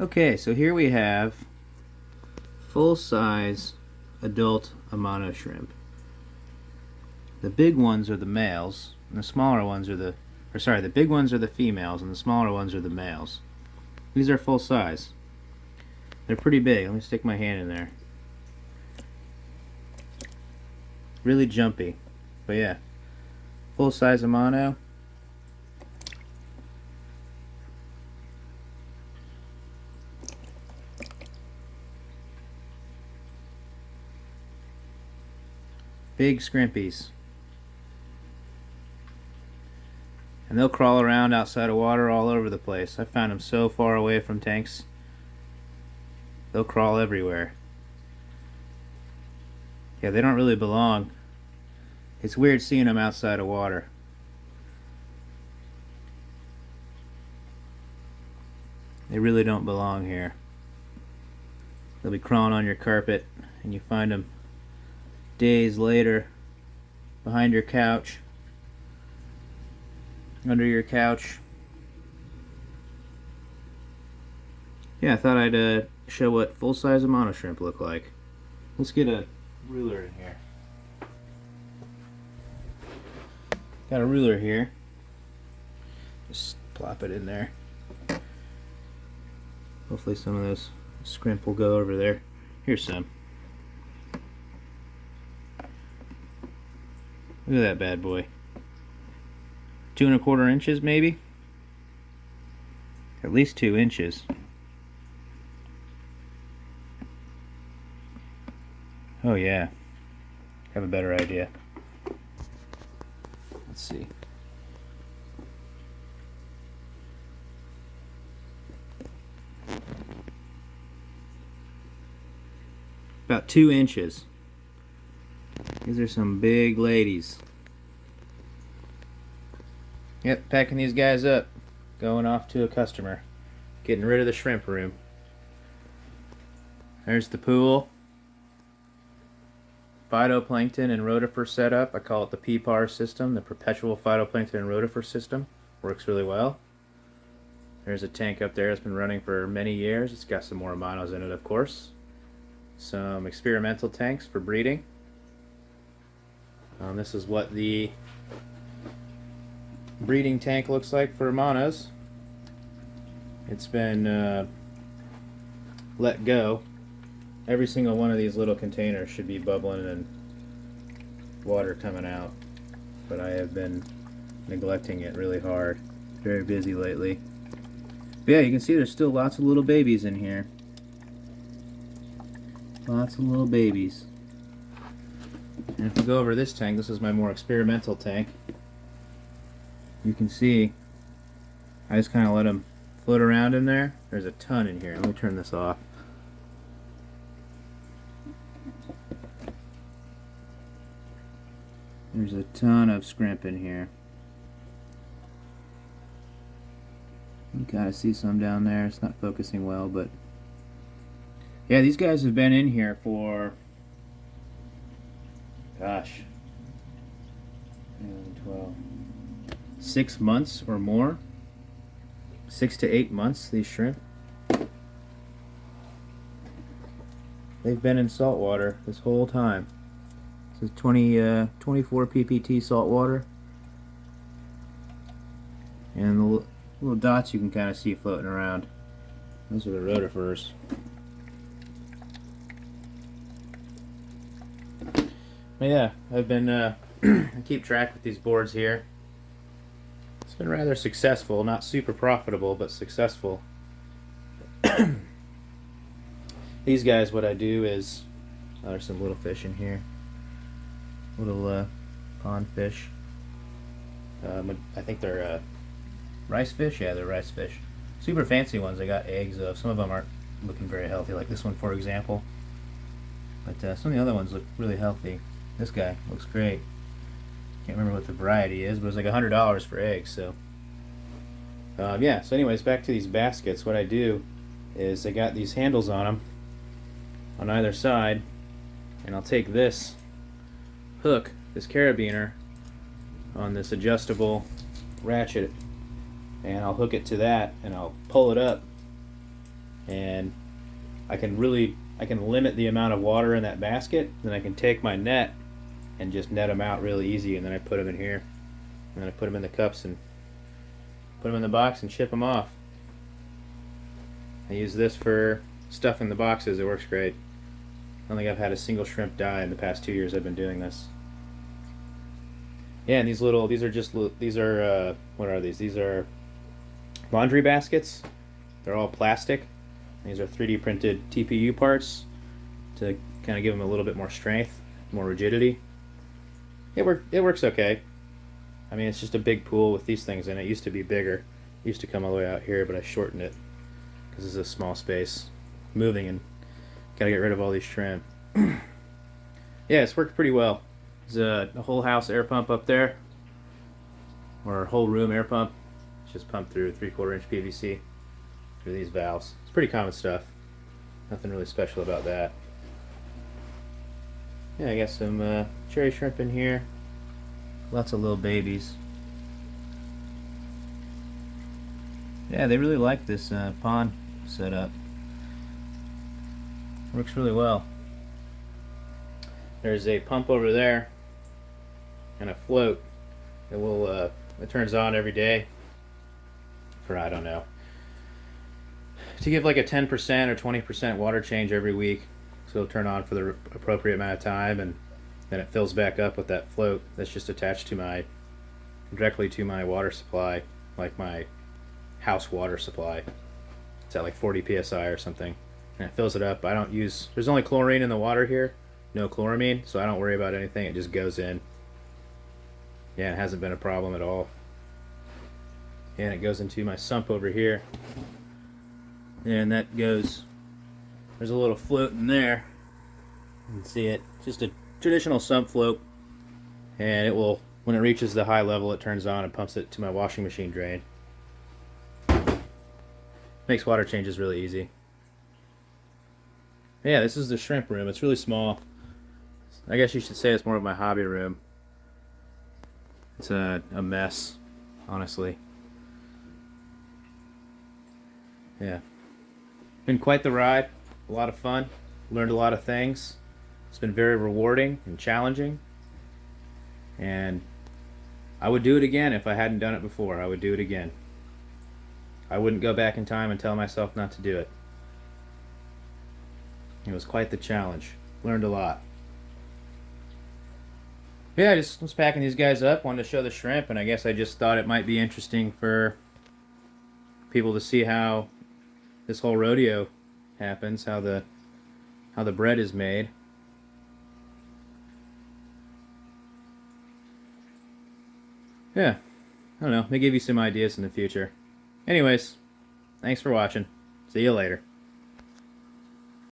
Okay, so here we have full-size adult Amano shrimp. The big ones are the males, and the smaller ones are the big ones are the females, and the smaller ones are the males. These are full size. They're pretty big. Let me stick my hand in there. Really jumpy. But yeah, full size Amano. Big scrimpies. And they'll crawl around outside of water all over the place. I found them so far away from tanks. They'll crawl everywhere. Yeah, they don't really belong. It's weird seeing them outside of water. They really don't belong here. They'll be crawling on your carpet, and you find them days later behind your couch, under your couch. Yeah, I thought I'd show what full-size Amano shrimp look like. Let's get a ruler in here. Got a ruler here. Just plop it in there. Hopefully some of those scrimp will go over there. Here's some. Look at that bad boy. 2 1/4 inches maybe? At least 2 inches. Oh yeah. Have a better idea. Let's see. About 2 inches. These are some big ladies. Yep, packing these guys up. Going off to a customer. Getting rid of the shrimp room. There's the pool. Phytoplankton and rotifer setup. I call it the PPAR system, the perpetual phytoplankton and rotifer system. Works really well. There's a tank up there that's been running for many years. It's got some more Amanos in it, of course. Some experimental tanks for breeding. This is what the breeding tank looks like for Amanos. It's been let go. Every single one of these little containers should be bubbling and water coming out, but I have been neglecting it really hard. Very busy lately. But yeah, you can see there's still lots of little babies in here. Lots of little babies. And if we go over this tank, this is my more experimental tank. You can see I just kind of let them float around in there. There's a ton in here. Let me turn this off. There's a ton of scrimp in here. You gotta see some down there. It's not focusing well, but yeah, these guys have been in here for, gosh, 12, 6 months or more. 6 to 8 months, these shrimp. They've been in salt water this whole time. This is 24 ppt salt water. And the little dots you can kind of see floating around. Those are the rotifers. But yeah, I've been I keep track with these boards here. It's been rather successful, not super profitable, but successful. These guys, what I do is, there's some little fish in here, little pond fish. I think they're rice fish. Yeah, they're rice fish. Super fancy ones. I got eggs of. Some of them aren't looking very healthy, like this one, for example. But some of the other ones look really healthy. This guy looks great. Can't remember what the variety is, but it was like $100 for eggs. So yeah. So anyways, back to these baskets. What I do is I got these handles on them on either side, and I'll take this hook, this carabiner, on this adjustable ratchet, and I'll hook it to that, and I'll pull it up and I can limit the amount of water in that basket. Then I can take my net and just net them out really easy, and then I put them in here, and then I put them in the cups and put them in the box and ship them off. I use this for stuffing the boxes. It works great. I don't think I've had a single shrimp die in the past 2 years I've been doing this. Yeah, and these are what are these? These are laundry baskets. They're all plastic. These are 3D printed TPU parts to kind of give them a little bit more strength, more rigidity. It works okay. I mean, it's just a big pool with these things in it. It used to be bigger. It used to come all the way out here, but I shortened it because this is a small space. Moving and gotta get rid of all these shrimp. Yeah, it's worked pretty well. There's a whole house air pump up there, or a whole room air pump. It's just pumped through 3/4 inch PVC through these valves. It's pretty common stuff. Nothing really special about that. Yeah, I got some cherry shrimp in here. Lots of little babies. Yeah, they really like this pond setup. Works really well. There's a pump over there and a float that will it turns on every day for, I don't know, to give like a 10% or 20% water change every week. So it'll turn on for the appropriate amount of time, and then it fills back up with that float that's just attached to directly to my water supply, like my house water supply. It's at like 40 psi or something, and it fills it up. There's only chlorine in the water here, no chloramine, so I don't worry about anything. It just goes in. Yeah, it hasn't been a problem at all. And it goes into my sump over here, and that goes, there's a little float in there. You can see it. It's just a traditional sump float, and it will, when it reaches the high level, it turns on and pumps it to my washing machine drain. Makes water changes really easy. Yeah, this is the shrimp room. It's really small. I guess you should say it's more of my hobby room. It's a mess, honestly. Yeah. Been quite the ride. A lot of fun. Learned a lot of things. It's been very rewarding and challenging. And I would do it again if I hadn't done it before. I would do it again. I wouldn't go back in time and tell myself not to do it. It was quite the challenge. Learned a lot. Yeah, I just was packing these guys up, wanted to show the shrimp, and I guess I just thought it might be interesting for people to see how this whole rodeo happens, how the bread is made. Yeah, I don't know, may give you some ideas in the future. Anyways, thanks for watching. See you later.